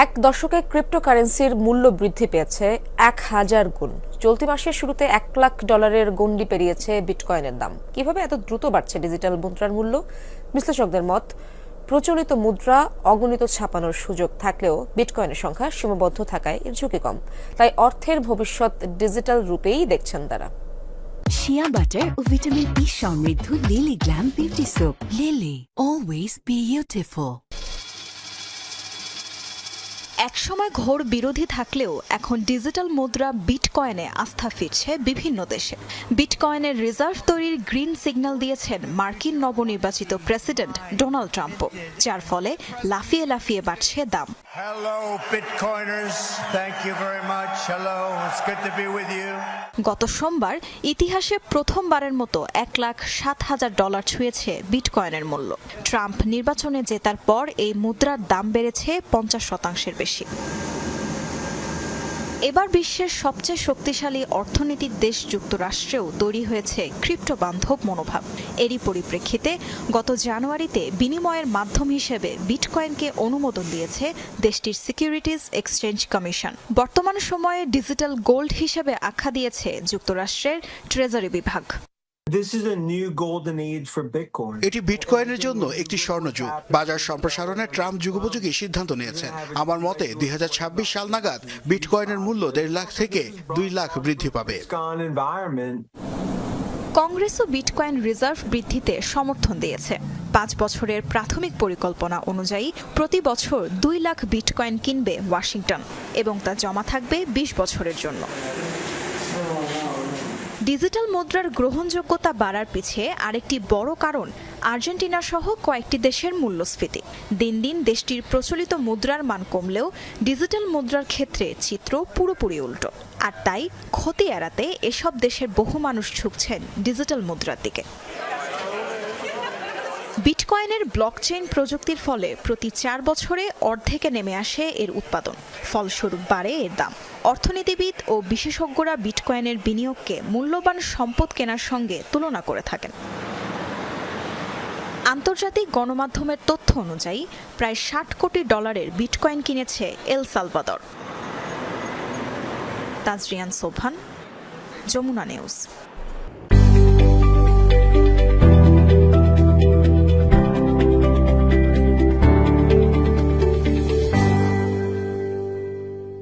এক দশকে ক্রিপ্টোকারেন্সির মূল্য বৃদ্ধি পেয়েছে 1000 গুণ। চলতি মাসের শুরুতে $1,00,000 গণ্ডি পেরিয়েছে বিটকয়েনের দাম। কিভাবে এত দ্রুত বাড়ছে ডিজিটাল মুদ্রার মূল্য? বিশ্লেষকদের মত, প্রচলিত মুদ্রা অগণিত ছাপানোর সুযোগ থাকলেও বিটকয়েনের সংখ্যা সীমাবদ্ধ থাকায় এর ঝুঁকি কম। তাই অর্থের ভবিষ্যৎ ডিজিটাল রূপেই দেখছেন তারা। শিয়া বাটার ও ভিটামিন ই সমৃদ্ধ lily glam beauty soap. Lily, always beautiful. একসময় ঘোর বিরোধী থাকলেও এখন ডিজিটাল মুদ্রা বিটকয়েনে আস্থা ফিরছে বিভিন্ন দেশে। বিটকয়েনের রিজার্ভ তৈরির গ্রিন সিগন্যাল দিয়েছেন মার্কিন নবনির্বাচিত প্রেসিডেন্ট ডোনাল্ড ট্রাম্পও, যার ফলে লাফিয়ে লাফিয়ে বাড়ছে দাম। Hello, Bitcoiners. Thank you very much. Hello, it's good to be with you. গত সোমবার ইতিহাসে প্রথমবারের মতো $1,07,000 ছুঁয়েছে বিটকয়েনের মূল্য। ট্রাম্প নির্বাচনে জেতার পর এই মুদ্রার দাম বেড়েছে 50%-এর বেশি। এবার বিশ্বের সবচেয়ে শক্তিশালী অর্থনীতির দেশ যুক্তরাষ্ট্রেও তৈরি হয়েছে ক্রিপ্টো বান্ধব মনোভাব। এরই পরিপ্রেক্ষিতে গত জানুয়ারিতে বিনিময়ের মাধ্যম হিসেবে বিটকয়েনকে অনুমোদন দিয়েছে দেশটির সিকিউরিটিজ এক্সচেঞ্জ কমিশন। বর্তমান সময়ে ডিজিটাল গোল্ড হিসেবে আখ্যা দিয়েছে যুক্তরাষ্ট্রের ট্রেজারি বিভাগ। এটি বিটকয়েনের জন্য একটি স্বর্ণযুগ। বাজার সম্প্রসারণে ট্রাম্প যুগোপযোগী সিদ্ধান্ত নিয়েছেন। আমার মতে 2026 সাল নাগাদ বিটকয়েনের মূল্য 1.5 লাখ থেকে 2 লাখ বৃদ্ধি পাবে। কংগ্রেসও বিটকয়েন রিজার্ভ বৃদ্ধিতে সমর্থন দিয়েছে। 5 বছরের প্রাথমিক পরিকল্পনা অনুযায়ী প্রতি বছর 2 লাখ বিটকয়েন কিনবে ওয়াশিংটন এবং তা জমা থাকবে 20 বছরের জন্য। ডিজিটাল মুদ্রার গ্রহণযোগ্যতা বাড়ার পিছে আরেকটি বড় কারণ আর্জেন্টিনা সহ কয়েকটি দেশের মূল্যস্ফীতি। দিন দিন দেশটির প্রচলিত মুদ্রার মান কমলেও ডিজিটাল মুদ্রার ক্ষেত্রে চিত্র পুরোপুরি উল্টো। আর তাই ক্ষতি এড়াতে এসব দেশের বহু মানুষ ঝুঁকছেন ডিজিটাল মুদ্রার দিকে। বিটকয়েনের ব্লকচেইন প্রযুক্তির ফলে প্রতি 4 বছরে অর্ধেকে নেমে আসে এর উৎপাদন। ফলস্বরূপ বাড়ে এর দাম। অর্থনীতিবিদ ও বিশেষজ্ঞরা বিটকয়েনের বিনিয়োগকে মূল্যবান সম্পদ কেনার সঙ্গে তুলনা করে থাকেন। আন্তর্জাতিক গণমাধ্যমের তথ্য অনুযায়ী প্রায় $60 কোটি বিটকয়েন কিনেছে El Salvador. Tajrian Sobhan, Jamuna news.